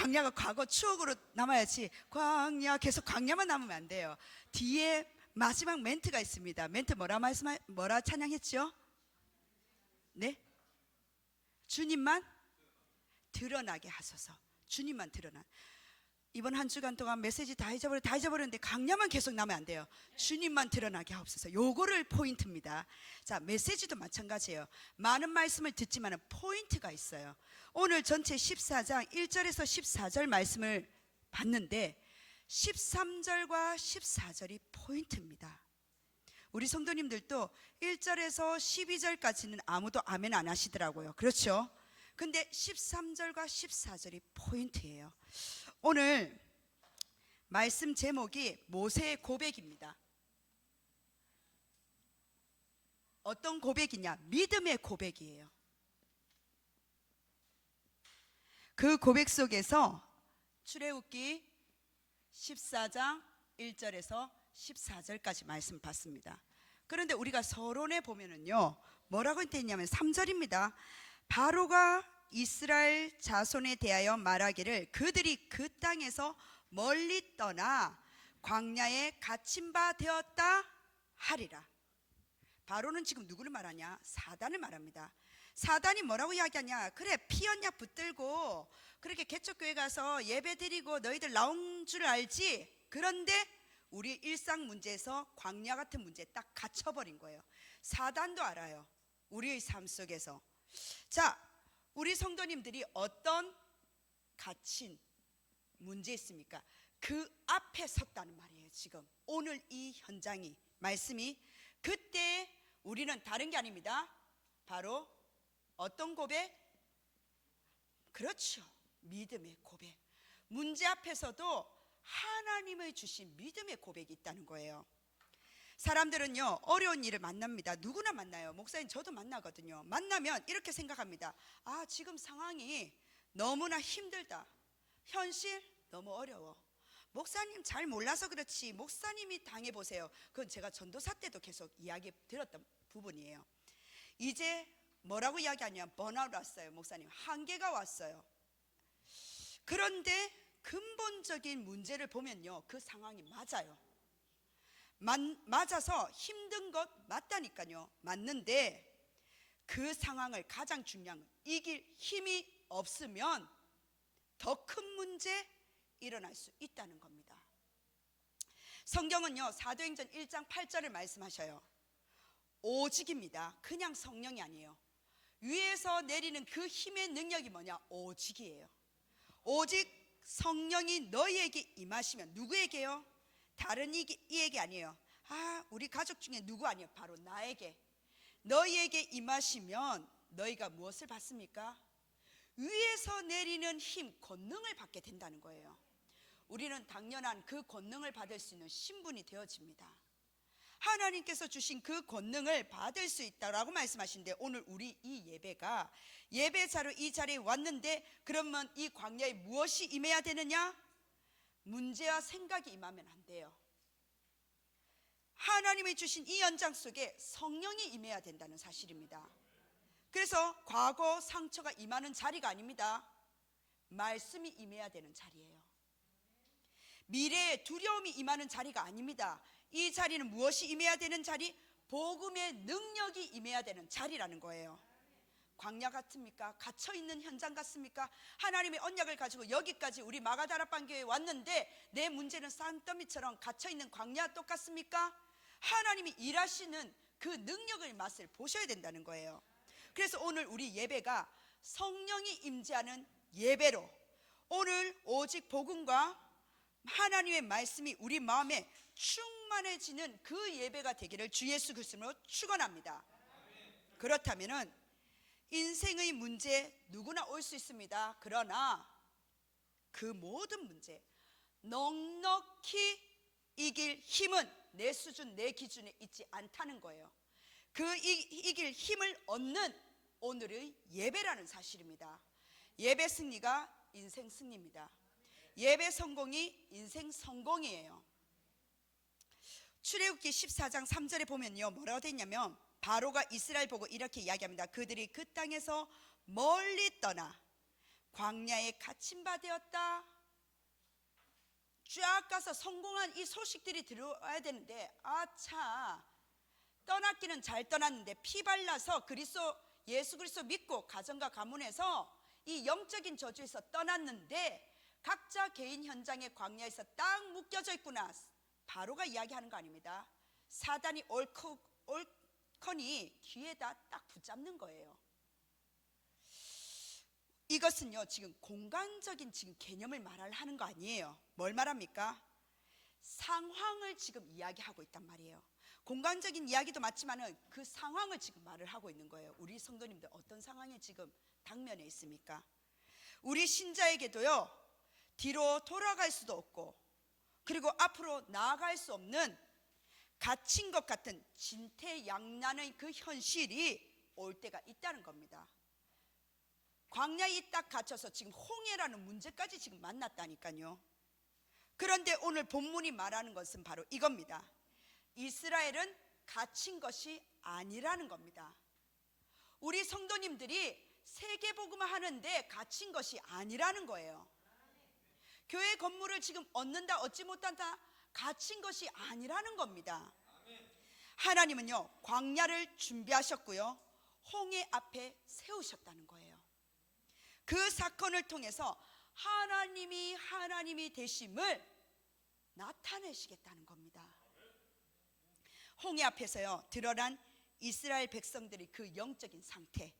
광야가 과거 추억으로 남아야지 광야 계속 광야만 남으면 안 돼요. 뒤에 마지막 멘트가 있습니다. 멘트 뭐라 찬양했죠? 네? 주님만 드러나게 하소서. 주님만 드러나. 이번 한 주간 동안 메시지 다 잊어버렸는데 광야만 계속 나면 안 돼요. 주님만 드러나게 하옵소서. 요거를 포인트입니다. 자, 메시지도 마찬가지예요. 많은 말씀을 듣지만 포인트가 있어요. 오늘 전체 14장 1절에서 14절 말씀을 봤는데 13절과 14절이 포인트입니다. 우리 성도님들도 1절에서 12절까지는 아무도 아멘 안 하시더라고요. 그렇죠? 근데 13절과 14절이 포인트예요. 오늘 말씀 제목이 모세의 고백입니다. 어떤 고백이냐? 믿음의 고백이에요. 그 고백 속에서 출애굽기 14장 1절에서 14절까지 말씀 봤습니다. 그런데 우리가 서론에 보면은요, 뭐라고 했냐면 3절입니다. 바로가 이스라엘 자손에 대하여 말하기를 그들이 그 땅에서 멀리 떠나 광야에 갇힌 바 되었다 하리라. 바로는 지금 누구를 말하냐? 사단을 말합니다. 사단이 뭐라고 이야기하냐? 그래, 피언약 붙들고 그렇게 개척교회 가서 예배 드리고 너희들 나온 줄 알지? 그런데 우리 일상 문제에서 광야 같은 문제에 딱 갇혀버린 거예요. 사단도 알아요, 우리의 삶 속에서. 자, 우리 성도님들이 어떤 갇힌 문제 있습니까? 그 앞에 섰다는 말이에요. 지금 오늘 이 현장이, 말씀이, 그때 우리는 다른 게 아닙니다. 바로 어떤 고백? 그렇죠, 믿음의 고백. 문제 앞에서도 하나님의 주신 믿음의 고백이 있다는 거예요. 사람들은요, 어려운 일을 만납니다. 누구나 만나요. 목사님, 저도 만나거든요. 만나면 이렇게 생각합니다. 아, 지금 상황이 너무나 힘들다. 현실 너무 어려워. 목사님 잘 몰라서 그렇지, 목사님이 당해보세요. 그건 제가 전도사 때도 계속 이야기 들었던 부분이에요. 이제 뭐라고 이야기하냐? 번아웃 왔어요. 목사님, 한계가 왔어요. 그런데 근본적인 문제를 보면요, 그 상황이 맞아요. 맞아서 힘든 것 맞다니까요. 맞는데 그 상황을, 가장 중요한 건 이길 힘이 없으면 더 큰 문제 일어날 수 있다는 겁니다. 성경은요, 사도행전 1장 8절을 말씀하셔요. 오직입니다. 그냥 성령이 아니에요. 위에서 내리는 그 힘의 능력이 뭐냐? 오직이에요. 오직 성령이 너희에게 임하시면, 누구에게요? 다른 이에게 아니에요. 아, 우리 가족 중에 누구 아니에요. 바로 나에게, 너희에게 임하시면 너희가 무엇을 받습니까? 위에서 내리는 힘, 권능을 받게 된다는 거예요. 우리는 당연한 그 권능을 받을 수 있는 신분이 되어집니다. 하나님께서 주신 그 권능을 받을 수 있다라고 말씀하시는데, 오늘 우리 이 예배가 예배자로 이 자리에 왔는데, 그러면 이 광야에 무엇이 임해야 되느냐? 문제와 생각이 임하면 안 돼요. 하나님이 주신 이 연장 속에 성령이 임해야 된다는 사실입니다. 그래서 과거 상처가 임하는 자리가 아닙니다. 말씀이 임해야 되는 자리예요. 미래의 두려움이 임하는 자리가 아닙니다. 이 자리는 무엇이 임해야 되는 자리? 복음의 능력이 임해야 되는 자리라는 거예요. 광야 같습니까? 갇혀있는 현장 같습니까? 하나님의 언약을 가지고 여기까지 우리 마가다락방 교회에 왔는데 내 문제는 산더미처럼 갇혀있는 광야 똑같습니까? 하나님이 일하시는 그 능력의 맛을 보셔야 된다는 거예요. 그래서 오늘 우리 예배가 성령이 임재하는 예배로, 오늘 오직 복음과 하나님의 말씀이 우리 마음에 충만해지는 그 예배가 되기를 주 예수 그리스도로 축원합니다. 그렇다면은 인생의 문제 누구나 올 수 있습니다. 그러나 그 모든 문제 넉넉히 이길 힘은 내 수준, 내 기준에 있지 않다는 거예요. 그 이길 힘을 얻는 오늘의 예배라는 사실입니다. 예배 승리가 인생 승리입니다. 예배 성공이 인생 성공이에요. 출애굽기 14장 3절에 보면요, 뭐라고 돼 있냐면, 바로가 이스라엘 보고 이렇게 이야기합니다. 그들이 그 땅에서 멀리 떠나 광야에 갇힌 바 되었다. 쫙 가서 성공한 이 소식들이 들어와야 되는데, 아차, 떠났기는 잘 떠났는데 피 발라서 예수 그리스도 믿고 가정과 가문에서 이 영적인 저주에서 떠났는데 각자 개인 현장의 광야에서 딱 묶여져 있구나. 바로가 이야기하는 거 아닙니다. 사단이 옳거니 귀에다 딱 붙잡는 거예요. 이것은요, 지금 공간적인 지금 개념을 말하는 거 아니에요. 뭘 말합니까? 상황을 지금 이야기하고 있단 말이에요. 공간적인 이야기도 맞지만은 그 상황을 지금 말을 하고 있는 거예요. 우리 성도님들 어떤 상황에 지금 당면에 있습니까? 우리 신자에게도요, 뒤로 돌아갈 수도 없고 그리고 앞으로 나아갈 수 없는 갇힌 것 같은 진퇴양난의 그 현실이 올 때가 있다는 겁니다. 광야에 딱 갇혀서 지금 홍해라는 문제까지 지금 만났다니까요. 그런데 오늘 본문이 말하는 것은 바로 이겁니다. 이스라엘은 갇힌 것이 아니라는 겁니다. 우리 성도님들이 세계복음을 하는데 갇힌 것이 아니라는 거예요. 교회 건물을 지금 얻는다 얻지 못한다 갇힌 것이 아니라는 겁니다. 하나님은요, 광야를 준비하셨고요, 홍해 앞에 세우셨다는 거예요. 그 사건을 통해서 하나님이 되심을 나타내시겠다는 겁니다. 홍해 앞에서요, 드러난 이스라엘 백성들의 그 영적인 상태,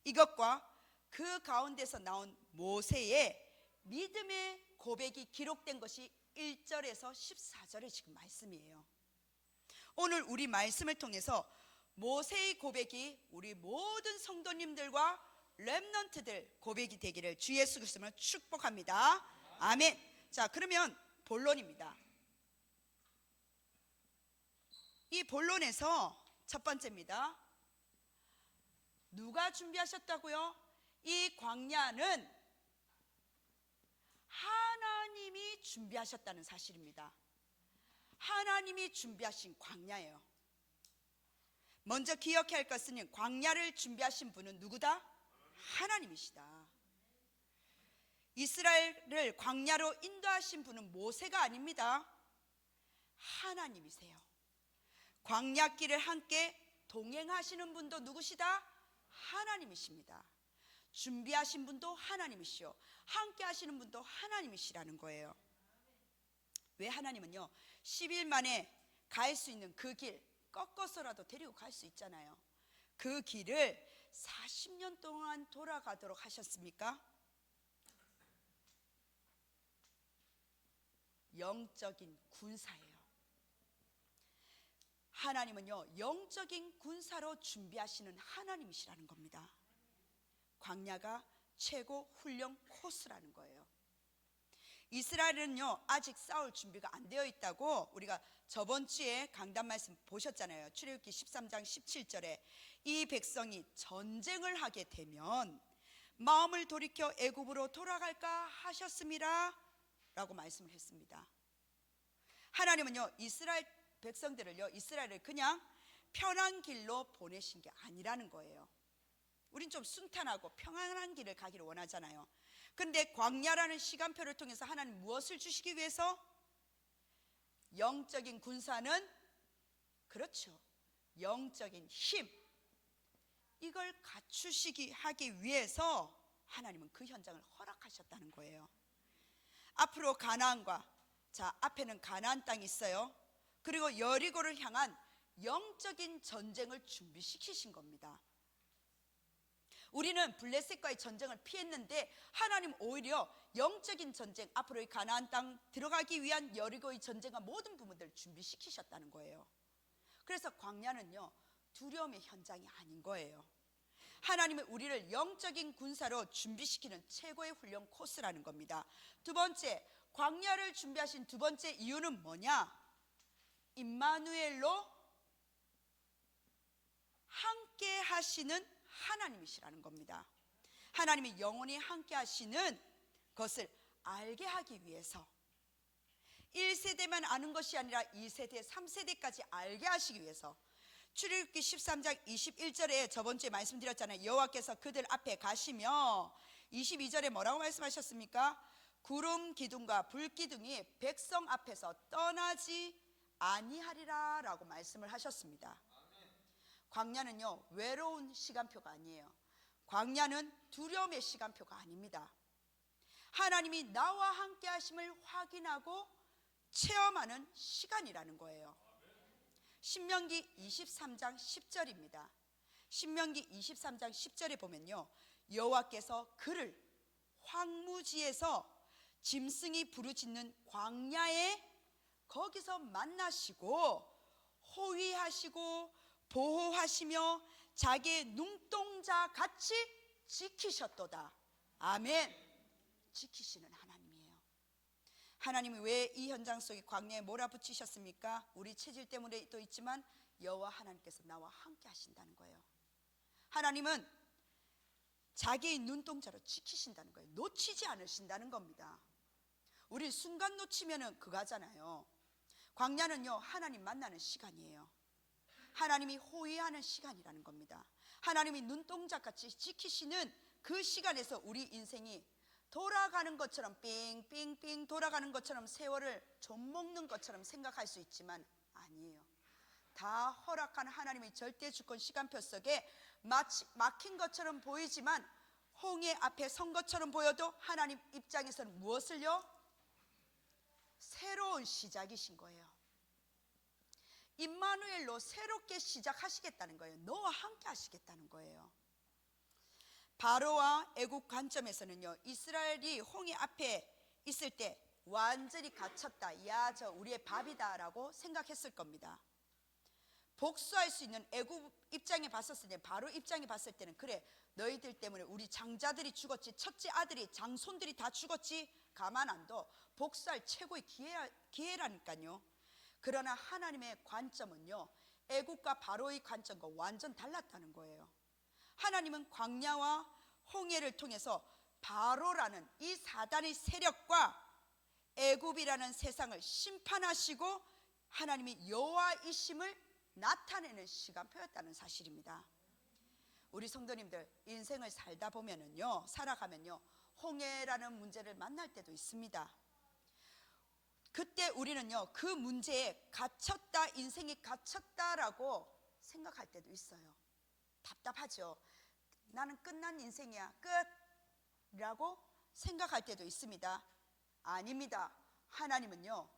이것과 그 가운데서 나온 모세의 믿음의 고백이 기록된 것이 1절에서 14절의 지금 말씀이에요. 오늘 우리 말씀을 통해서 모세의 고백이 우리 모든 성도님들과 렘넌트들 고백이 되기를 주 예수 그리스도로 축복합니다. 아멘. 자, 그러면 본론입니다. 이 본론에서 첫 번째입니다. 누가 준비하셨다고요? 이 광야는 하나님이 준비하셨다는 사실입니다. 하나님이 준비하신 광야예요. 먼저 기억해야 할 것은 광야를 준비하신 분은 누구다? 하나님이시다. 이스라엘을 광야로 인도하신 분은 모세가 아닙니다. 하나님이세요. 광야길을 함께 동행하시는 분도 누구시다? 하나님이십니다. 준비하신 분도 하나님이시오. 함께 하시는 분도 하나님이시라는 거예요. 왜 하나님은요, 10일 만에 갈 수 있는 그 길 꺾어서라도 데리고 갈 수 있잖아요. 그 길을 40년 동안 돌아가도록 하셨습니까? 영적인 군사예요. 하나님은요, 영적인 군사로 준비하시는 하나님이시라는 겁니다. 광야가 최고 훈련 코스라는 거예요. 이스라엘은요, 아직 싸울 준비가 안 되어 있다고 우리가 저번 주에 강단 말씀 보셨잖아요. 출애굽기 13장 17절에 이 백성이 전쟁을 하게 되면 마음을 돌이켜 애굽으로 돌아갈까 하셨습니다 라고 말씀을 했습니다. 하나님은요, 이스라엘 백성들을요, 이스라엘을 그냥 편한 길로 보내신 게 아니라는 거예요. 우린 좀 순탄하고 평안한 길을 가기를 원하잖아요. 그런데 광야라는 시간표를 통해서 하나님 무엇을 주시기 위해서? 영적인 군사는, 그렇죠, 영적인 힘, 이걸 하기 위해서 하나님은 그 현장을 허락하셨다는 거예요. 앞으로 가나안과, 자, 앞에는 가나안 땅이 있어요. 그리고 여리고를 향한 영적인 전쟁을 준비시키신 겁니다. 우리는 블레셋과의 전쟁을 피했는데 하나님 오히려 영적인 전쟁, 앞으로 이 가나안 땅 들어가기 위한 여리고의 전쟁과 모든 부분들을 준비시키셨다는 거예요. 그래서 광야는요, 두려움의 현장이 아닌 거예요. 하나님은 우리를 영적인 군사로 준비시키는 최고의 훈련 코스라는 겁니다. 두 번째, 광야를 준비하신 두 번째 이유는 뭐냐? 임마누엘로 함께 하시는 하나님이시라는 겁니다. 하나님이 영원히 함께 하시는 것을 알게 하기 위해서 1세대만 아는 것이 아니라 2세대, 3세대까지 알게 하시기 위해서 출애굽기 13장 21절에 저번 주에 말씀드렸잖아요. 여호와께서 그들 앞에 가시며 22절에 뭐라고 말씀하셨습니까? 구름 기둥과 불 기둥이 백성 앞에서 떠나지 아니하리라 라고 말씀을 하셨습니다. 광야는요, 외로운 시간표가 아니에요. 광야는 두려움의 시간표가 아닙니다. 하나님이 나와 함께 하심을 확인하고 체험하는 시간이라는 거예요. 신명기 23장 10절입니다. 신명기 23장 10절에 보면요, 여호와께서 그를 황무지에서 짐승이 부르짖는 광야에 거기서 만나시고 호위하시고 보호하시며 자기의 눈동자 같이 지키셨도다. 아멘. 지키시는 하나님이에요. 하나님이 왜 이 현장 속에 광야에 몰아붙이셨습니까? 우리 체질 때문에도 있지만 여호와 하나님께서 나와 함께 하신다는 거예요. 하나님은 자기의 눈동자로 지키신다는 거예요. 놓치지 않으신다는 겁니다. 우리 순간 놓치면은 그거잖아요. 광야는요, 하나님 만나는 시간이에요. 하나님이 호위하는 시간이라는 겁니다. 하나님이 눈동자같이 지키시는 그 시간에서 우리 인생이 돌아가는 것처럼 삥삥삥 돌아가는 것처럼 세월을 좀 먹는 것처럼 생각할 수 있지만 아니에요. 다 허락한 하나님의 절대 주권 시간표 속에 마치 막힌 것처럼 보이지만 홍해 앞에 선 것처럼 보여도 하나님 입장에서는 무엇을요? 새로운 시작이신 거예요. 임마누엘로 새롭게 시작하시겠다는 거예요. 너와 함께 하시겠다는 거예요. 바로와 애국 관점에서는요, 이스라엘이 홍해 앞에 있을 때 완전히 갇혔다. 야, 저 우리의 밥이다 라고 생각했을 겁니다. 복수할 수 있는 애국 입장에 봤었을 때, 바로 입장에 봤을 때는 그래, 너희들 때문에 우리 장자들이 죽었지, 첫째 아들이 장손들이 다 죽었지, 가만 안 둬. 복수할 최고의 기회라니까요. 그러나 하나님의 관점은요, 애국과 바로의 관점과 완전 달랐다는 거예요. 하나님은 광야와 홍해를 통해서 바로라는 이 사단의 세력과 애굽이라는 세상을 심판하시고 하나님이 여호와이심을 나타내는 시간표였다는 사실입니다. 우리 성도님들 인생을 살다 보면은요, 살아가면요, 홍해라는 문제를 만날 때도 있습니다. 그때 우리는요, 그 문제에 갇혔다, 인생이 갇혔다라고 생각할 때도 있어요. 답답하죠. 나는 끝난 인생이야, 끝이라고 생각할 때도 있습니다. 아닙니다. 하나님은요,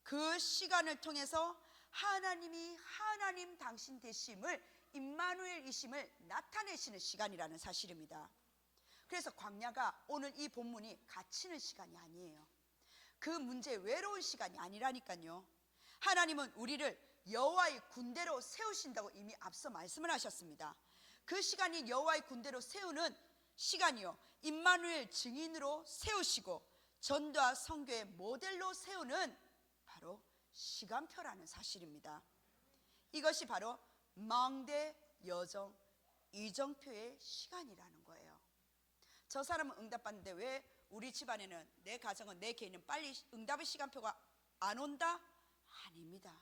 그 시간을 통해서 하나님이 하나님 당신 되심을, 임마누엘이심을 나타내시는 시간이라는 사실입니다. 그래서 광야가 오늘 이 본문이 갇히는 시간이 아니에요. 그 문제 외로운 시간이 아니라니까요. 하나님은 우리를 여호와의 군대로 세우신다고 이미 앞서 말씀을 하셨습니다. 그 시간이 여호와의 군대로 세우는 시간이요, 임마누엘 증인으로 세우시고 전도와 선교의 모델로 세우는 바로 시간표라는 사실입니다. 이것이 바로 망대 여정 이정표의 시간이라는 거예요. 저 사람은 응답받는데 왜 우리 집안에는, 내 가정은, 내 개인은 빨리 응답의 시간표가 안 온다? 아닙니다.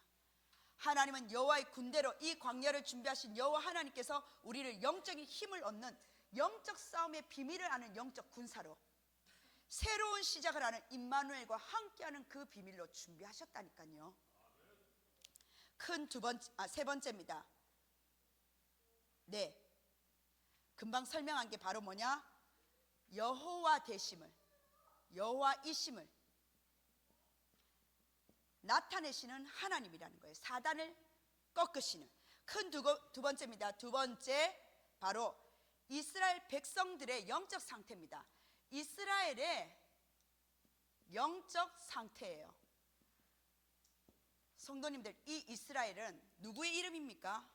하나님은 여호와의 군대로 이 광야를 준비하신 여호와 하나님께서 우리를 영적인 힘을 얻는 영적 싸움의 비밀을 아는 영적 군사로, 새로운 시작을 하는 임마누엘과 함께하는 그 비밀로 준비하셨다니까요. 큰 세 번째입니다. 네, 금방 설명한 게 바로 뭐냐? 여호와 되심을, 여호와이심을 나타내시는 하나님이라는 거예요. 사단을 꺾으시는. 큰 두 번째입니다. 두 번째, 바로 이스라엘 백성들의 영적 상태입니다. 이스라엘의 영적 상태예요. 성도님들, 이 이스라엘은 누구의 이름입니까?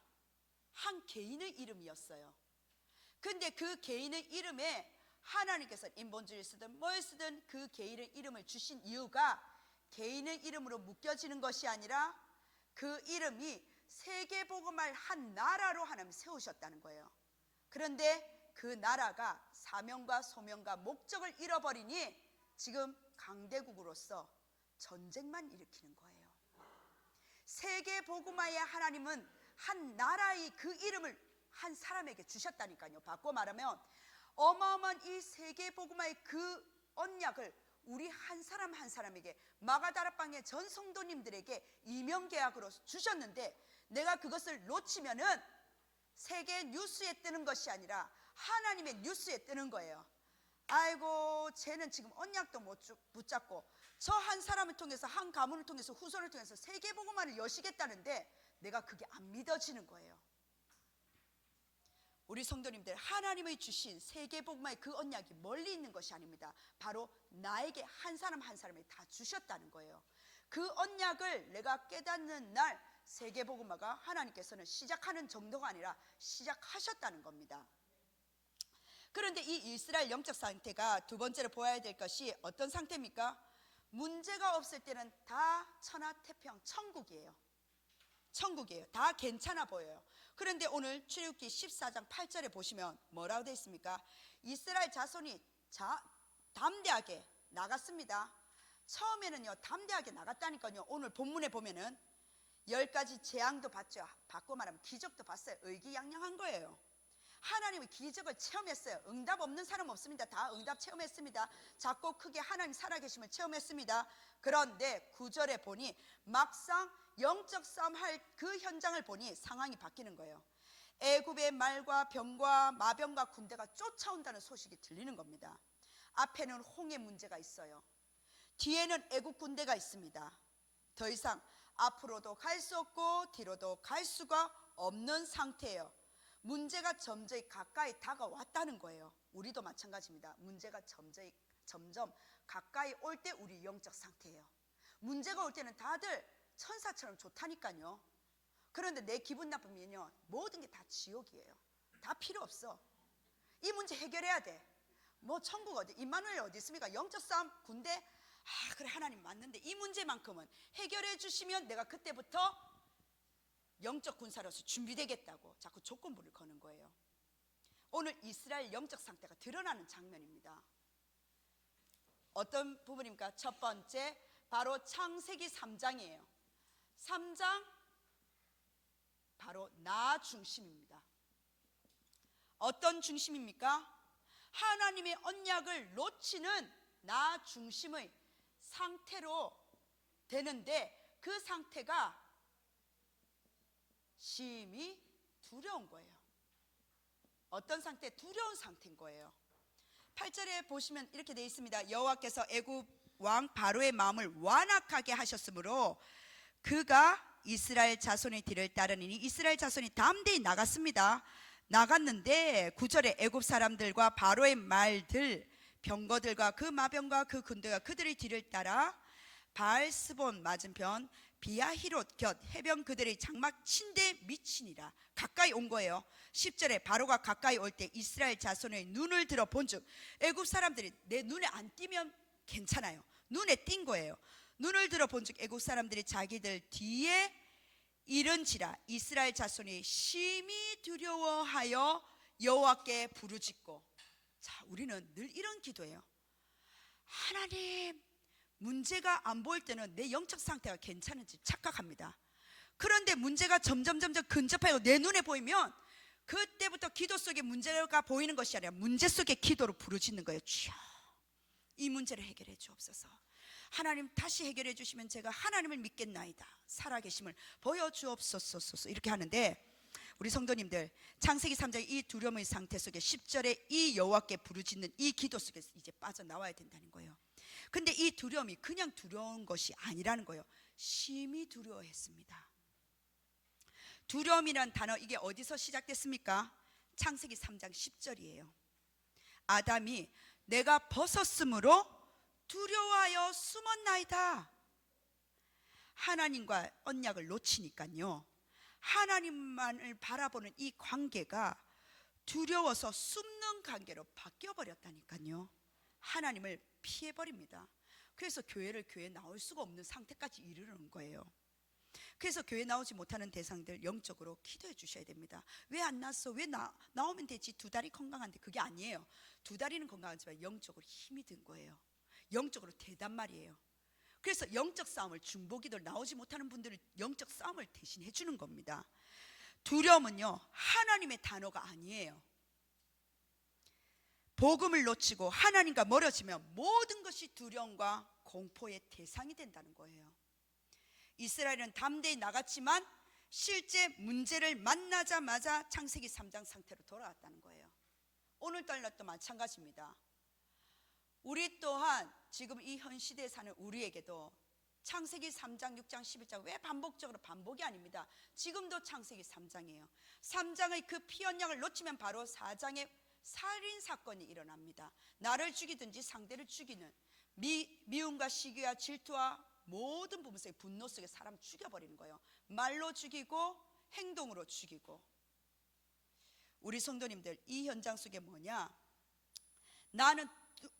한 개인의 이름이었어요. 근데 그 개인의 이름에 하나님께서 인본주의를 쓰든 뭘 쓰든 그 개인의 이름을 주신 이유가 개인의 이름으로 묶여지는 것이 아니라 그 이름이 세계복음할 한 나라로 하나님 세우셨다는 거예요. 그런데 그 나라가 사명과 소명과 목적을 잃어버리니 지금 강대국으로서 전쟁만 일으키는 거예요. 세계복음화의 하나님은 한 나라의 그 이름을 한 사람에게 주셨다니까요. 바꿔 말하면 어마어마한 이 세계복음화의 그 언약을 우리 한 사람 한 사람에게, 마가다락방의 전 성도님들에게 이명계약으로 주셨는데, 내가 그것을 놓치면은 세계 뉴스에 뜨는 것이 아니라 하나님의 뉴스에 뜨는 거예요. 아이고, 쟤는 지금 언약도 못 붙잡고 저 한 사람을 통해서, 한 가문을 통해서, 후손을 통해서 세계복음화를 여시겠다는데 내가 그게 안 믿어지는 거예요. 우리 성도님들, 하나님의 주신 세계복음화의 그 언약이 멀리 있는 것이 아닙니다. 바로 나에게 한 사람 한 사람이 다 주셨다는 거예요. 그 언약을 내가 깨닫는 날 세계복음화가 하나님께서는 시작하는 정도가 아니라 시작하셨다는 겁니다. 그런데 이 이스라엘 영적 상태가 두 번째로 보아야 될 것이 어떤 상태입니까? 문제가 없을 때는 다 천하태평, 천국이에요. 천국이에요. 다 괜찮아 보여요. 그런데 오늘 출애굽기 14장 8절에 보시면 뭐라고 되어 있습니까? 이스라엘 자손이 담대하게 나갔습니다. 처음에는요, 담대하게 나갔다니까요. 오늘 본문에 보면은 10가지 재앙도 봤죠. 받고 말하면 기적도 봤어요. 의기양양한 거예요. 하나님의 기적을 체험했어요. 응답 없는 사람 없습니다. 다 응답 체험했습니다. 작고 크게 하나님 살아계심을 체험했습니다. 그런데 9절에 보니 막상 영적 싸움 할 그 현장을 보니 상황이 바뀌는 거예요. 애굽의 말과 병과 마병과 군대가 쫓아온다는 소식이 들리는 겁니다. 앞에는 홍해 문제가 있어요. 뒤에는 애굽 군대가 있습니다. 더 이상 앞으로도 갈 수 없고 뒤로도 갈 수가 없는 상태예요. 문제가 점점 가까이 다가왔다는 거예요. 우리도 마찬가지입니다. 문제가 점점 가까이 올 때 우리 영적 상태예요. 문제가 올 때는 다들 천사처럼 좋다니까요. 그런데 내 기분 나쁘면요, 모든 게 다 지옥이에요. 다 필요 없어. 이 문제 해결해야 돼. 뭐 천국 어디, 임마누엘 어디 있습니까? 영적 싸움, 군대, 그래 하나님 맞는데 이 문제만큼은 해결해 주시면 내가 그때부터 영적 군사로서 준비되겠다고 자꾸 조건부를 거는 거예요. 오늘 이스라엘 영적 상태가 드러나는 장면입니다. 어떤 부분입니까? 첫 번째, 바로 창세기 3장이에요 3장, 바로 나 중심입니다. 어떤 중심입니까? 하나님의 언약을 놓치는 나 중심의 상태로 되는데, 그 상태가 심히 두려운 거예요. 어떤 상태? 두려운 상태인 거예요. 8절에 보시면 이렇게 되어 있습니다. 여호와께서 애굽 왕 바로의 마음을 완악하게 하셨으므로 그가 이스라엘 자손의 뒤를 따르니 이스라엘 자손이 담대히 나갔습니다. 나갔는데 9절에 애굽 사람들과 바로의 말들, 병거들과 그 마병과 그 군대가 그들의 뒤를 따라 바알스본 맞은편 비아히롯 곁 해변 그들의 장막 친데 미치니라. 가까이 온 거예요. 10절에 바로가 가까이 올 때 이스라엘 자손의 눈을 들어 본즉, 애굽 사람들이 내 눈에 안 띄면 괜찮아요. 눈에 띈 거예요. 눈을 들어 본즉 애굽 사람들이 자기들 뒤에 이른지라. 이스라엘 자손이 심히 두려워하여 여호와께 부르짖고. 자, 우리는 늘 이런 기도예요. 하나님, 문제가 안 보일 때는 내 영적 상태가 괜찮은지 착각합니다. 그런데 문제가 점점 근접하고 내 눈에 보이면 그때부터 기도 속에 문제가 보이는 것이 아니라 문제 속에 기도로 부르짖는 거예요. 주여, 이 문제를 해결해 주옵소서. 하나님 다시 해결해 주시면 제가 하나님을 믿겠나이다. 살아계심을 보여주옵소서. 이렇게 하는데, 우리 성도님들, 창세기 3장의 이 두려움의 상태 속에 10절에 이 여호와께 부르짖는 이 기도 속에서 이제 빠져나와야 된다는 거예요. 근데 이 두려움이 그냥 두려운 것이 아니라는 거예요. 심히 두려워했습니다. 두려움이란 단어, 이게 어디서 시작됐습니까? 창세기 3장 10절이에요 아담이 내가 벗었으므로 두려워하여 숨었나이다. 하나님과 언약을 놓치니까요, 하나님만을 바라보는 이 관계가 두려워서 숨는 관계로 바뀌어버렸다니까요. 하나님을 피해버립니다. 그래서 교회 나올 수가 없는 상태까지 이르는 거예요. 그래서 교회 나오지 못하는 대상들 영적으로 기도해 주셔야 됩니다. 왜 안 났어? 왜 나오면 되지? 두 다리 건강한데. 그게 아니에요. 두 다리는 건강하지만 영적으로 힘이 든 거예요. 영적으로 되단 말이에요. 그래서 영적 싸움을, 중보기도를 나오지 못하는 분들은 영적 싸움을 대신 해주는 겁니다. 두려움은요, 하나님의 단어가 아니에요. 복음을 놓치고 하나님과 멀어지면 모든 것이 두려움과 공포의 대상이 된다는 거예요. 이스라엘은 담대히 나갔지만 실제 문제를 만나자마자 창세기 3장 상태로 돌아왔다는 거예요. 오늘날도 마찬가지입니다. 우리 또한 지금 이 현 시대에 사는 우리에게도 창세기 3장, 6장, 11장 왜 반복적으로 반복이 아닙니다. 지금도 창세기 3장이에요. 3장의 그 피언양을 놓치면 바로 4장의 살인사건이 일어납니다. 나를 죽이든지 상대를 죽이는 미움과 시기와 질투와 모든 부분 속에 분노 속에 사람 죽여버리는 거예요. 말로 죽이고 행동으로 죽이고. 우리 성도님들, 이 현장 속에 뭐냐, 나는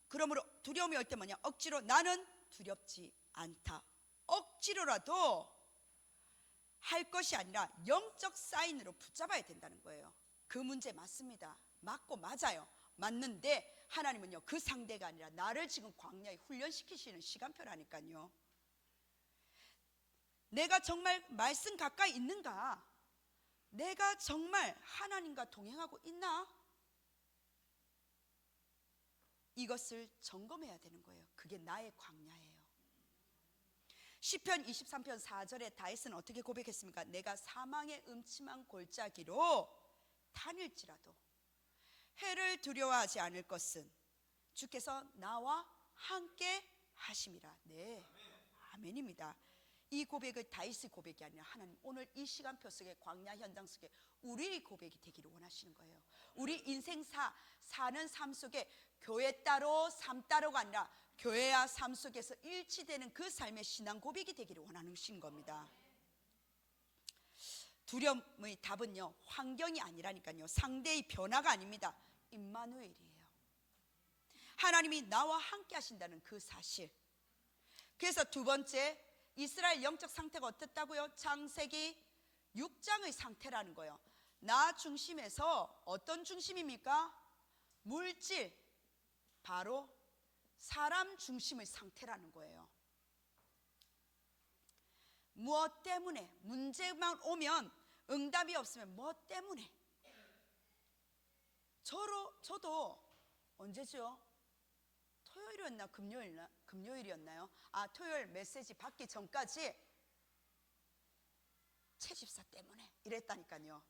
그러므로 두려움이 올 때 뭐냐, 억지로 나는 두렵지 않다. 억지로라도 할 것이 아니라 영적 사인으로 붙잡아야 된다는 거예요. 그 문제 맞습니다. 맞고 맞아요. 맞는데 하나님은요, 그 상대가 아니라 나를 지금 광야에 훈련시키시는 시간표라니까요. 내가 정말 말씀 가까이 있는가? 내가 정말 하나님과 동행하고 있나? 이것을 점검해야 되는 거예요. 그게 나의 광야예요. 시편 23편 4절에 다윗은 어떻게 고백했습니까? 내가 사망의 음침한 골짜기로 다닐지라도 해를 두려워하지 않을 것은 주께서 나와 함께 하심이라. 네, 아멘입니다. 이 고백은 다윗의 고백이 아니라 하나님 오늘 이 시간표 속에 광야 현장 속에 우리의 고백이 되기를 원하시는 거예요. 우리 인생 사는 삶 속에 교회 따로 삶 따로가 아니라 교회와 삶 속에서 일치되는 그 삶의 신앙 고백이 되기를 원하시는 겁니다. 두려움의 답은요, 환경이 아니라니까요. 상대의 변화가 아닙니다. 임마누엘이에요. 하나님이 나와 함께 하신다는 그 사실. 그래서 두 번째, 이스라엘 영적 상태가 어땠다고요? 창세기 6장의 상태라는 거예요. 나 중심에서 어떤 중심입니까? 물질, 바로 사람 중심의 상태라는 거예요. 무엇 때문에? 문제만 오면, 응답이 없으면 뭐 때문에? 저도 언제죠? 토요일이었나 금요일이었나요? 토요일 메시지 받기 전까지 채집사 때문에 이랬다니까요.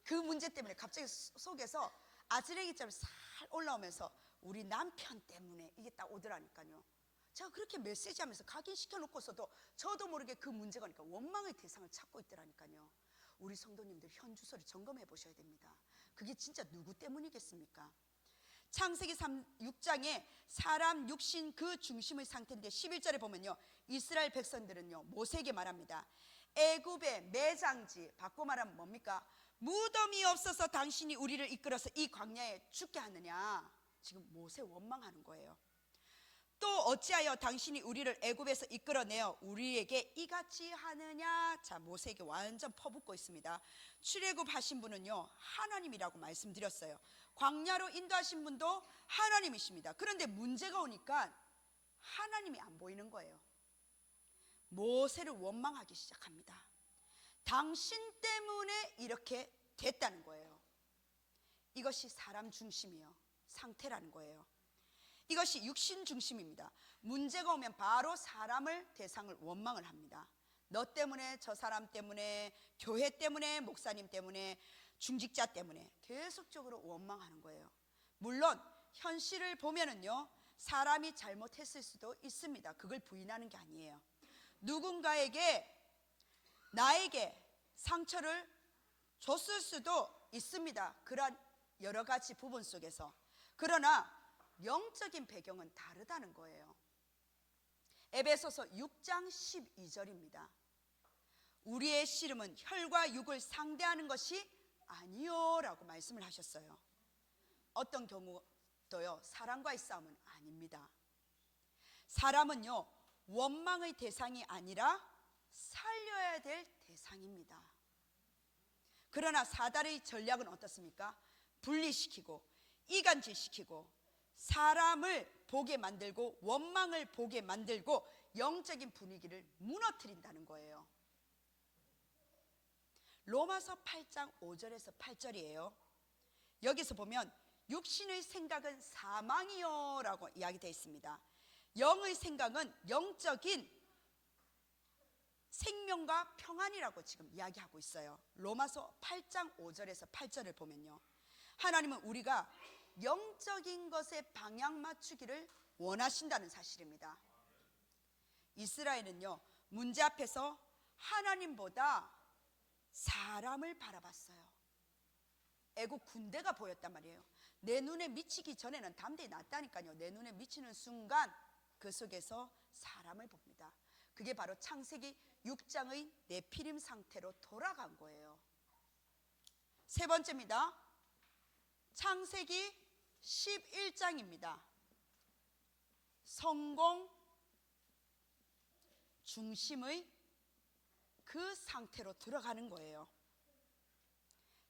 그 문제 때문에 갑자기 속에서 아지랭이처럼 살 올라오면서 우리 남편 때문에 이게 딱 오더라니까요. 제가 그렇게 메시지하면서 각인시켜놓고서도 저도 모르게 그 문제가 오니까 원망의 대상을 찾고 있더라니까요. 우리 성도님들 현주소를 점검해 보셔야 됩니다. 그게 진짜 누구 때문이겠습니까? 창세기 6장에 사람 육신 그 중심의 상태인데 11절에 보면요, 이스라엘 백성들은요 모세에게 말합니다. 애굽의 매장지, 바꿔 말하면 뭡니까? 무덤이 없어서 당신이 우리를 이끌어서 이 광야에 죽게 하느냐. 지금 모세 원망하는 거예요. 또 어찌하여 당신이 우리를 애굽에서 이끌어내어 우리에게 이같이 하느냐. 자, 모세에게 완전 퍼붓고 있습니다. 출애굽 하신 분은요 하나님이라고 말씀드렸어요. 광야로 인도하신 분도 하나님이십니다. 그런데 문제가 오니까 하나님이 안 보이는 거예요. 모세를 원망하기 시작합니다. 당신 때문에 이렇게 됐다는 거예요. 이것이 사람 중심이요 상태라는 거예요. 이것이 육신 중심입니다. 문제가 오면 바로 사람을 대상을 원망을 합니다. 너 때문에, 저 사람 때문에, 교회 때문에, 목사님 때문에, 중직자 때문에 계속적으로 원망하는 거예요. 물론 현실을 보면은요 사람이 잘못했을 수도 있습니다. 그걸 부인하는 게 아니에요. 누군가에게 나에게 상처를 줬을 수도 있습니다. 그런 여러 가지 부분 속에서. 그러나 영적인 배경은 다르다는 거예요. 에베소서 6장 12절입니다. 우리의 씨름은 혈과 육을 상대하는 것이 아니요 라고 말씀을 하셨어요. 어떤 경우도요 사람과의 싸움은 아닙니다. 사람은요 원망의 대상이 아니라 살려야 될 대상입니다. 그러나 사단의 전략은 어떻습니까? 분리시키고 이간질시키고 사람을 보게 만들고 원망을 보게 만들고 영적인 분위기를 무너뜨린다는 거예요. 로마서 8장 5절에서 8절이에요. 여기서 보면 육신의 생각은 사망이요 라고 이야기되어 있습니다. 영의 생각은 영적인 생명과 평안이라고 지금 이야기하고 있어요. 로마서 8장 5절에서 8절을 보면요, 하나님은 우리가 영적인 것에 방향 맞추기를 원하신다는 사실입니다. 이스라엘은요, 문제 앞에서 하나님보다 사람을 바라봤어요. 애국 군대가 보였단 말이에요. 내 눈에 미치기 전에는 담대히 낫다니까요. 내 눈에 미치는 순간 그 속에서 사람을 봅니다. 그게 바로 창세기 6장의 네피림 상태로 돌아간 거예요. 세 번째입니다. 창세기 11장입니다. 성공 중심의 그 상태로 들어가는 거예요.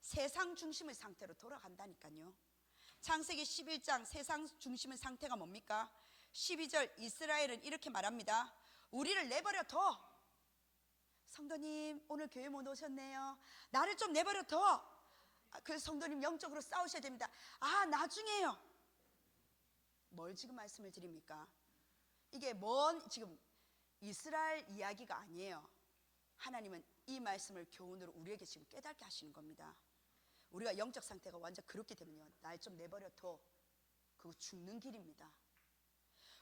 세상 중심의 상태로 돌아간다니까요. 창세기 11장 세상 중심의 상태가 뭡니까? 12절 이스라엘은 이렇게 말합니다. 우리를 내버려 둬. 성도님 오늘 교회 못 오셨네요. 나를 좀 내버려 둬. 그 성도님 영적으로 싸우셔야 됩니다. 나중에요. 뭘 지금 말씀을 드립니까? 이게 지금 이스라엘 이야기가 아니에요. 하나님은 이 말씀을 교훈으로 우리에게 지금 깨닫게 하시는 겁니다. 우리가 영적 상태가 완전 그렇게 되면요, 날 좀 내버려 둬. 그거 죽는 길입니다.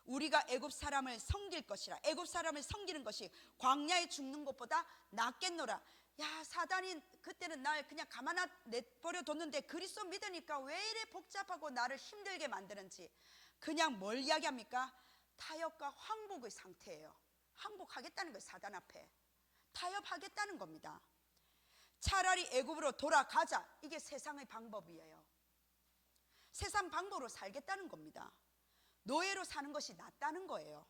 우리가 애굽 사람을 섬길 것이라. 애굽 사람을 섬기는 것이 광야에 죽는 것보다 낫겠노라. 야, 사단이 그때는 날 그냥 가만 내버려 뒀는데 그리스도 믿으니까 왜 이래 복잡하고 나를 힘들게 만드는지. 그냥 뭘 이야기합니까? 타협과 항복의 상태예요. 항복하겠다는 거예요. 사단 앞에 타협하겠다는 겁니다. 차라리 애굽으로 돌아가자. 이게 세상의 방법이에요. 세상 방법으로 살겠다는 겁니다. 노예로 사는 것이 낫다는 거예요.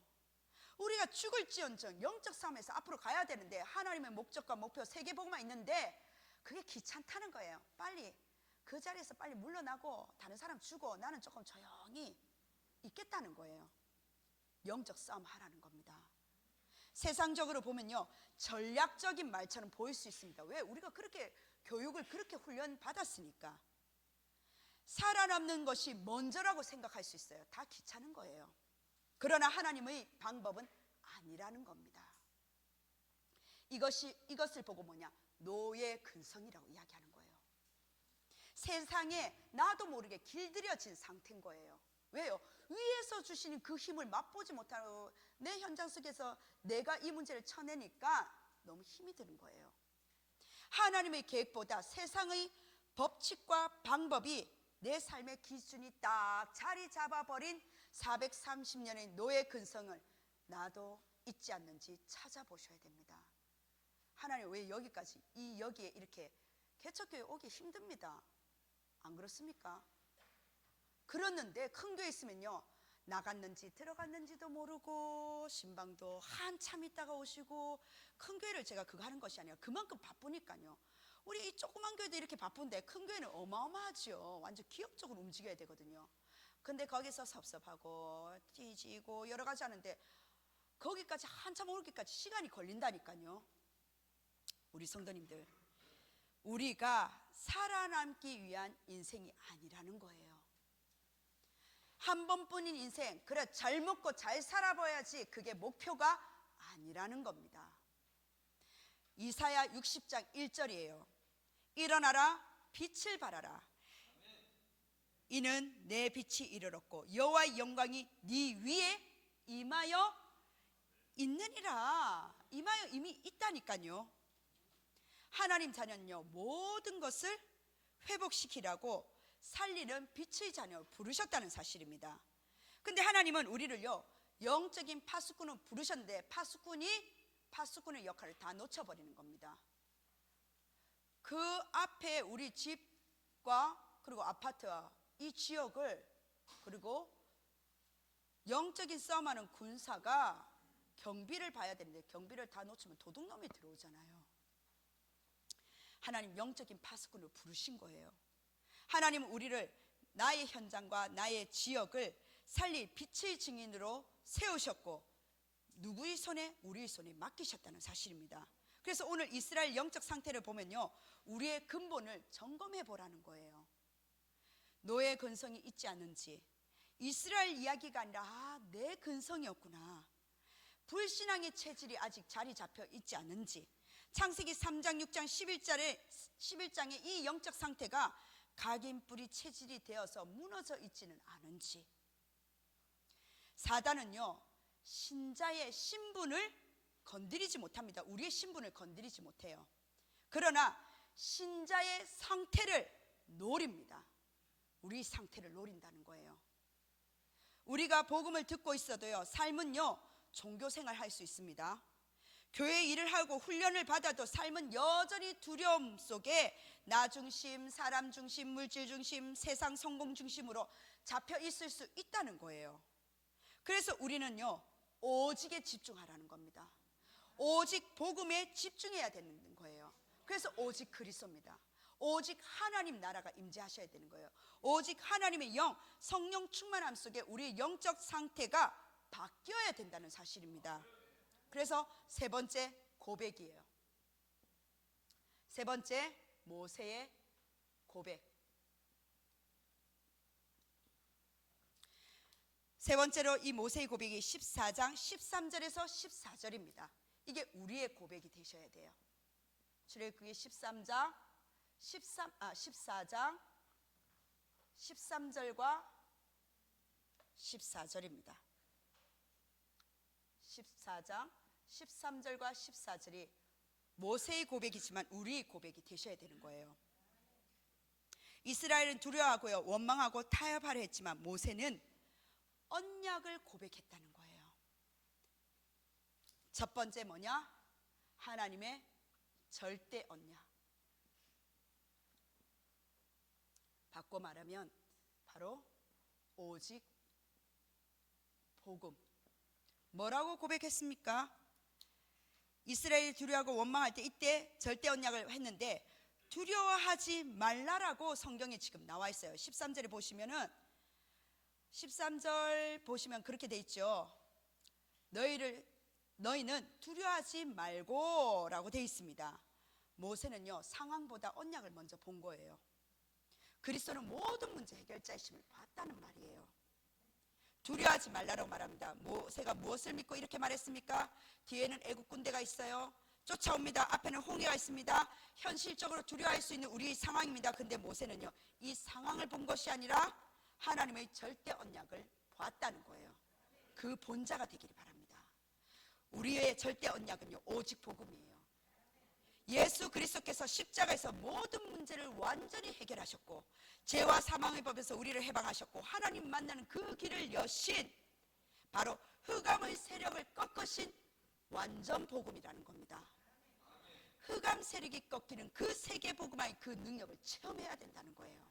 우리가 죽을지언정 영적 싸움에서 앞으로 가야 되는데 하나님의 목적과 목표 세계복음만 있는데 그게 귀찮다는 거예요. 빨리 그 자리에서 빨리 물러나고 다른 사람 주고 나는 조금 조용히 있겠다는 거예요. 영적 싸움 하라는 겁니다. 세상적으로 보면요, 전략적인 말처럼 보일 수 있습니다. 왜? 우리가 그렇게 교육을 그렇게 훈련 받았으니까. 살아남는 것이 먼저라고 생각할 수 있어요. 다 귀찮은 거예요. 그러나 하나님의 방법은 아니라는 겁니다. 이것을 보고 노예 근성이라고 이야기하는 거예요. 세상에 나도 모르게 길들여진 상태인 거예요. 왜요? 위에서 주시는 그 힘을 맛보지 못하고 내 현장 속에서 내가 이 문제를 쳐내니까 너무 힘이 드는 거예요. 하나님의 계획보다 세상의 법칙과 방법이 내 삶의 기준이 딱 자리 잡아버린 430년의 노예 근성을 나도 있지 않는지 찾아보셔야 됩니다. 하나님 왜 여기에 이렇게 개척교회 오기 힘듭니다. 안 그렇습니까? 그렇는데 큰 교회 있으면요, 나갔는지 들어갔는지도 모르고 신방도 한참 있다가 오시고. 큰 교회를 제가 그거 하는 것이 아니라 그만큼 바쁘니까요. 우리 이 조그만 교회도 이렇게 바쁜데 큰 교회는 어마어마하죠. 완전 기업적으로 움직여야 되거든요. 근데 거기서 섭섭하고 찌지고 여러 가지 하는데 거기까지 한참 오기까지 시간이 걸린다니까요. 우리 성도님들, 우리가 살아남기 위한 인생이 아니라는 거예요. 한 번뿐인 인생, 그래 잘 먹고 잘 살아봐야지, 그게 목표가 아니라는 겁니다. 이사야 60장 1절이에요. 일어나라 빛을 발하라. 이는 내 빛이 이르렀고 여호와의 영광이 네 위에 임하여 있느니라. 임하여 이미 있다니까요. 하나님 자녀는요, 모든 것을 회복시키라고 살리는 빛의 자녀를 부르셨다는 사실입니다. 근데 하나님은 우리를요, 영적인 파수꾼을 부르셨는데 파수꾼의 역할을 다 놓쳐버리는 겁니다. 그 앞에 우리 집과 그리고 아파트와 이 지역을, 그리고 영적인 싸움하는 군사가 경비를 봐야 되는데 경비를 다 놓치면 도둑놈이 들어오잖아요. 하나님 영적인 파수꾼을 부르신 거예요. 하나님은 우리를, 나의 현장과 나의 지역을 살릴 빛의 증인으로 세우셨고 누구의 손에? 우리의 손에 맡기셨다는 사실입니다. 그래서 오늘 이스라엘 영적 상태를 보면요, 우리의 근본을 점검해 보라는 거예요. 노예 근성이 있지 않은지, 이스라엘 이야기가 아니라 내 근성이었구나, 불신앙의 체질이 아직 자리 잡혀 있지 않은지, 창세기 3장 6장 11장의 이 영적 상태가 각인뿌리 체질이 되어서 무너져 있지는 않은지. 사단은요, 신자의 신분을 건드리지 못합니다. 우리의 신분을 건드리지 못해요. 그러나 신자의 상태를 노립니다. 우리 상태를 노린다는 거예요. 우리가 복음을 듣고 있어도요, 삶은요 종교생활 할 수 있습니다. 교회 일을 하고 훈련을 받아도 삶은 여전히 두려움 속에 나 중심, 사람 중심, 물질 중심, 세상 성공 중심으로 잡혀 있을 수 있다는 거예요. 그래서 우리는요 오직에 집중하라는 겁니다. 오직 복음에 집중해야 되는 거예요. 그래서 오직 그리스도입니다. 오직 하나님 나라가 임재하셔야 되는 거예요. 오직 하나님의 영, 성령 충만함 속에 우리의 영적 상태가 바뀌어야 된다는 사실입니다. 그래서 세 번째 고백이에요. 세 번째 모세의 고백. 세 번째로 이 모세의 고백이 14장 13절에서 14절입니다. 이게 우리의 고백이 되셔야 돼요. 출애굽기 14장 13절과 14절입니다. 14장 13절과 14절이 모세의 고백이지만 우리의 고백이 되셔야 되는 거예요. 이스라엘은 두려워하고요, 원망하고 타협하려 했지만 모세는 언약을 고백했다는 거예요. 첫 번째 뭐냐? 하나님의 절대 언약. 바꿔 말하면 바로 오직 복음. 뭐라고 고백했습니까? 이스라엘이 두려워하고 원망할 때 이때 절대 언약을 했는데 두려워하지 말라라고 성경에 지금 나와 있어요. 13절에 보시면은 13절 보시면 그렇게 돼 있죠. 너희는 두려워하지 말고 라고 돼 있습니다. 모세는요 상황보다 언약을 먼저 본 거예요. 그리스도는 모든 문제 해결자이심을 봤다는 말이에요. 두려워하지 말라고 말합니다. 모세가 무엇을 믿고 이렇게 말했습니까? 뒤에는 애국 군대가 있어요. 쫓아옵니다. 앞에는 홍해가 있습니다. 현실적으로 두려워할 수 있는 우리의 상황입니다. 근데 모세는요 이 상황을 본 것이 아니라 하나님의 절대 언약을 봤다는 거예요. 그 본자가 되기를 바랍니다. 우리의 절대 언약은요 오직 복음이에요. 예수 그리스도께서 십자가에서 모든 문제를 완전히 해결하셨고 죄와 사망의 법에서 우리를 해방하셨고 하나님 만나는 그 길을 여신 바로 흑암의 세력을 꺾으신 완전 복음이라는 겁니다. 흑암 세력이 꺾이는 그 세계 복음의 그 능력을 체험해야 된다는 거예요.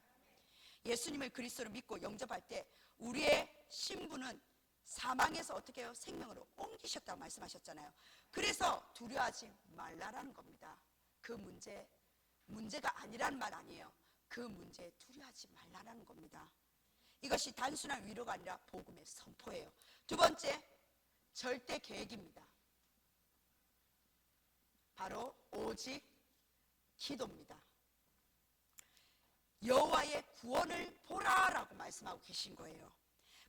예수님을 그리스도로 믿고 영접할 때 우리의 신분은 사망에서 어떻게 해요? 생명으로 옮기셨다고 말씀하셨잖아요. 그래서 두려워하지 말라라는 겁니다. 그 문제가 아니란 말 아니에요. 그 문제에 두려워하지 말라라는 겁니다. 이것이 단순한 위로가 아니라 복음의 선포예요. 두 번째, 절대 계획입니다. 바로 오직 기도입니다. 여호와의 구원을 보라라고 말씀하고 계신 거예요.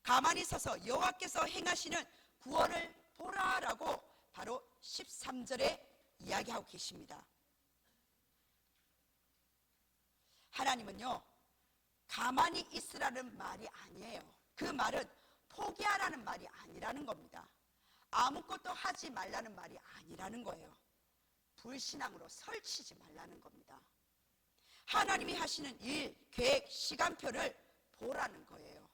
가만히 서서 여호와께서 행하시는 구원을 보라라고 바로 13절에 이야기하고 계십니다. 하나님은요 가만히 있으라는 말이 아니에요. 그 말은 포기하라는 말이 아니라는 겁니다. 아무것도 하지 말라는 말이 아니라는 거예요. 불신앙으로 설치지 말라는 겁니다. 하나님이 하시는 일, 계획, 시간표를 보라는 거예요.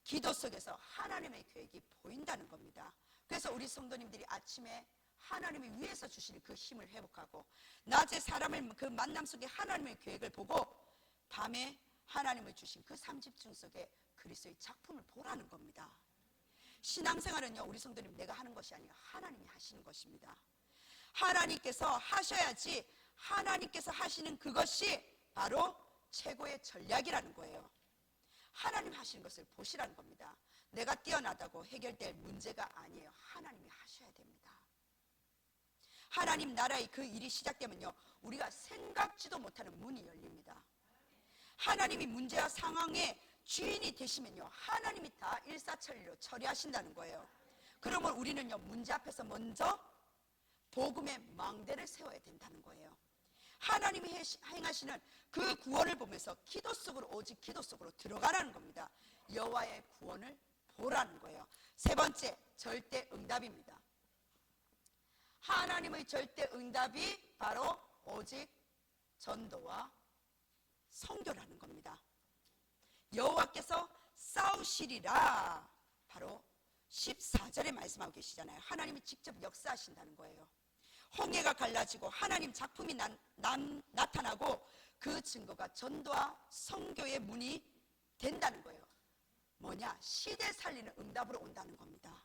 기도 속에서 하나님의 계획이 보인다는 겁니다. 그래서 우리 성도님들이 아침에 하나님이 위에서 주시는 그 힘을 회복하고 낮에 사람을 그 만남 속에 하나님의 계획을 보고 밤에 하나님을 주신 그 삼집중 속에 그리스도의 작품을 보라는 겁니다. 신앙생활은요 우리 성도님 내가 하는 것이 아니라 하나님이 하시는 것입니다. 하나님께서 하셔야지 하나님께서 하시는 그것이 바로 최고의 전략이라는 거예요. 하나님 하시는 것을 보시라는 겁니다. 내가 뛰어나다고 해결될 문제가 아니에요. 하나님이 하셔야 됩니다. 하나님 나라의 그 일이 시작되면요 우리가 생각지도 못하는 문이 열립니다. 하나님이 문제와 상황의 주인이 되시면요, 하나님이 다 일사천리로 처리하신다는 거예요. 그러면 우리는요, 문제 앞에서 먼저 복음의 망대를 세워야 된다는 거예요. 하나님이 행하시는 그 구원을 보면서 기도 속으로, 오직 기도 속으로 들어가라는 겁니다. 여호와의 구원을 보라는 거예요. 세 번째, 절대 응답입니다. 하나님의 절대 응답이 바로 오직 전도와 선교라는 겁니다. 여호와께서 싸우시리라, 바로 14절에 말씀하고 계시잖아요. 하나님이 직접 역사하신다는 거예요. 홍해가 갈라지고 하나님 작품이 나타나고 그 증거가 전도와 선교의 문이 된다는 거예요. 뭐냐? 시대 살리는 응답으로 온다는 겁니다.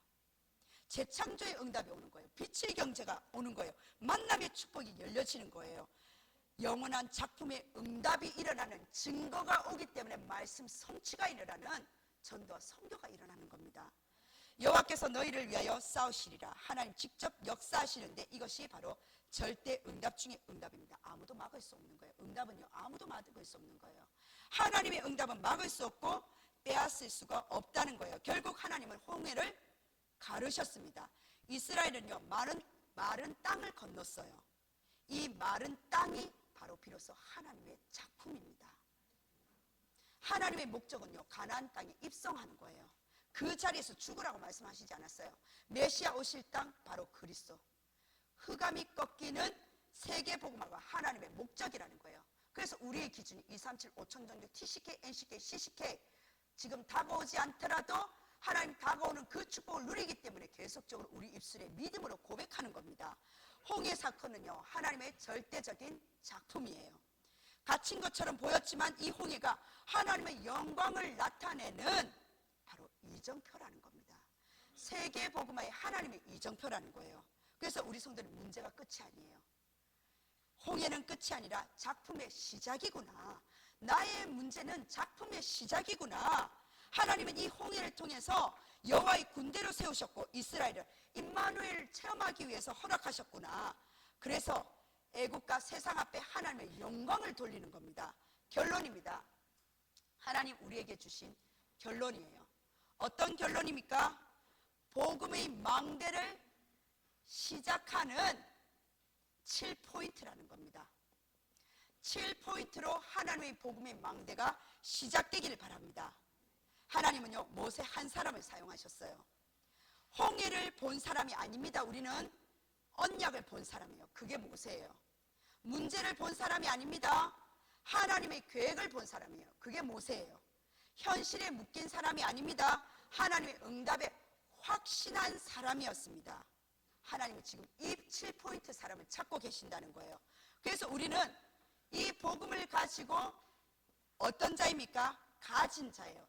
재창조의 응답이 오는 거예요. 빛의 경제가 오는 거예요. 만남의 축복이 열려지는 거예요. 영원한 작품의 응답이 일어나는 증거가 오기 때문에 말씀 성취가 일어나는 전도와 선교가 일어나는 겁니다. 여호와께서 너희를 위하여 싸우시리라. 하나님 직접 역사하시는데 이것이 바로 절대 응답 중에 응답입니다. 아무도 막을 수 없는 거예요. 응답은요, 아무도 막을 수 없는 거예요. 하나님의 응답은 막을 수 없고 빼앗을 수가 없다는 거예요. 결국 하나님은 홍해를 가르셨습니다. 이스라엘은요, 마른 땅을 건넜어요. 이 마른 땅이 바로 비로소 하나님의 작품입니다. 하나님의 목적은요, 가나안 땅에 입성하는 거예요. 그 자리에서 죽으라고 말씀하시지 않았어요. 메시아 오실 땅, 바로 그리스도. 흑암이 꺾이는 세계복음화가 하나님의 목적이라는 거예요. 그래서 우리의 기준이 237, 5천 정도 TCK, NCK, CCK 지금 다가오지 않더라도 하나님 다가오는 그 축복을 누리기 때문에 계속적으로 우리 입술에 믿음으로 고백하는 겁니다. 홍해 사건은요, 하나님의 절대적인 작품이에요. 갇힌 것처럼 보였지만 이 홍해가 하나님의 영광을 나타내는 바로 이정표라는 겁니다. 세계복음화의 하나님의 이정표라는 거예요. 그래서 우리 성도는 문제가 끝이 아니에요. 홍해는 끝이 아니라 작품의 시작이구나. 나의 문제는 작품의 시작이구나. 하나님은 이 홍해를 통해서 여호와의 군대로 세우셨고 이스라엘을 임마누엘을 체험하기 위해서 허락하셨구나. 그래서 애국과 세상 앞에 하나님의 영광을 돌리는 겁니다. 결론입니다. 하나님 우리에게 주신 결론이에요. 어떤 결론입니까? 복음의 망대를 시작하는 7포인트라는 겁니다. 7포인트로 하나님의 복음의 망대가 시작되기를 바랍니다. 하나님은요, 모세 한 사람을 사용하셨어요. 홍해를 본 사람이 아닙니다. 우리는 언약을 본 사람이에요. 그게 모세예요. 문제를 본 사람이 아닙니다. 하나님의 계획을 본 사람이에요. 그게 모세예요. 현실에 묶인 사람이 아닙니다. 하나님의 응답에 확신한 사람이었습니다. 하나님은 지금 이 7포인트 사람을 찾고 계신다는 거예요. 그래서 우리는 이 복음을 가지고 어떤 자입니까? 가진 자예요.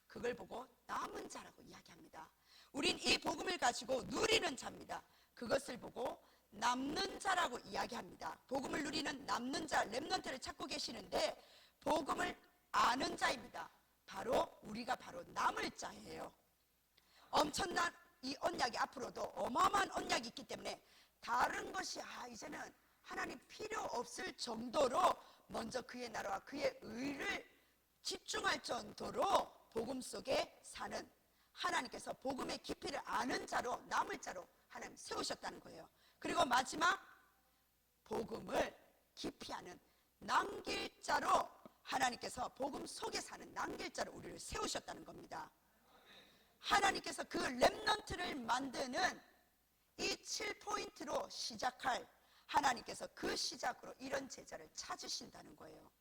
그걸 보고 남은 자라고 이야기합니다. 우린 이 복음을 가지고 누리는 자입니다. 그것을 보고 남는 자라고 이야기합니다. 복음을 누리는 남는 자, 렘넌트를 찾고 계시는데 복음을 아는 자입니다. 바로 우리가 바로 남을 자예요. 엄청난 이 언약이 앞으로도 어마어마한 언약이 있기 때문에 다른 것이 이제는 하나님 필요 없을 정도로 먼저 그의 나라와 그의 의를 집중할 정도로 복음 속에 사는 하나님께서 복음의 깊이를 아는 자로 남을 자로 하나님 세우셨다는 거예요. 그리고 마지막 복음을 깊이 아는 남길 자로 하나님께서 복음 속에 사는 남길 자로 우리를 세우셨다는 겁니다. 하나님께서 그 렘넌트를 만드는 이 7포인트로 시작할 하나님께서 그 시작으로 이런 제자를 찾으신다는 거예요.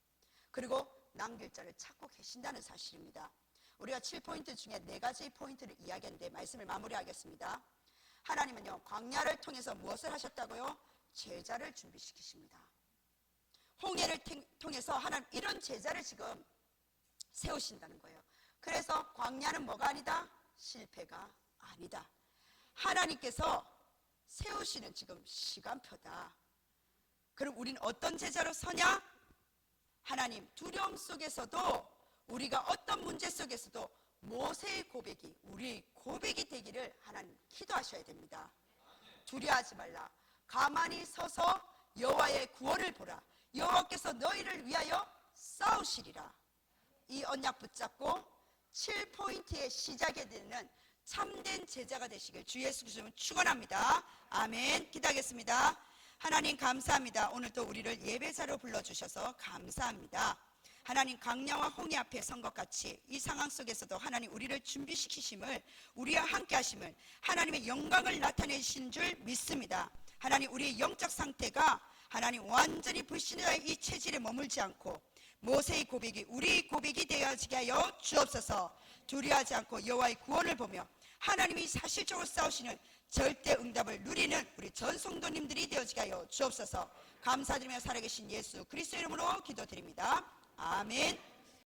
그리고 남길 자를 찾고 계신다는 사실입니다. 우리가 7포인트 중에 4가지 포인트를 이야기했는데 말씀을 마무리하겠습니다. 하나님은요, 광야를 통해서 무엇을 하셨다고요? 제자를 준비시키십니다. 홍해를 통해서 하나님 이런 제자를 지금 세우신다는 거예요. 그래서 광야는 뭐가 아니다? 실패가 아니다. 하나님께서 세우시는 지금 시간표다. 그럼 우리는 어떤 제자로 서냐? 하나님 두려움 속에서도 우리가 어떤 문제 속에서도 모세의 고백이 우리의 고백이 되기를 하나님 기도하셔야 됩니다. 두려워하지 말라. 가만히 서서 여호와의 구원을 보라. 여호와께서 너희를 위하여 싸우시리라. 이 언약 붙잡고 7포인트의 시작이 되는 참된 제자가 되시길 주 예수 그리스도로 축원합니다. 아멘. 기도하겠습니다. 하나님 감사합니다. 오늘 또 우리를 예배자로 불러주셔서 감사합니다. 하나님 강야와 홍해 앞에 선 것 같이 이 상황 속에서도 하나님 우리를 준비시키심을, 우리와 함께 하심을, 하나님의 영광을 나타내신 줄 믿습니다. 하나님 우리의 영적 상태가 하나님 완전히 불신의 이 체질에 머물지 않고 모세의 고백이 우리의 고백이 되어지게 하여 주옵소서. 두려워하지 않고 여호와의 구원을 보며 하나님이 사실적으로 싸우시는 절대 응답을 누리는 우리 전 성도님들이 되어지게 하여 주옵소서. 감사드리며 살아계신 예수 그리스도 이름으로 기도드립니다. 아멘.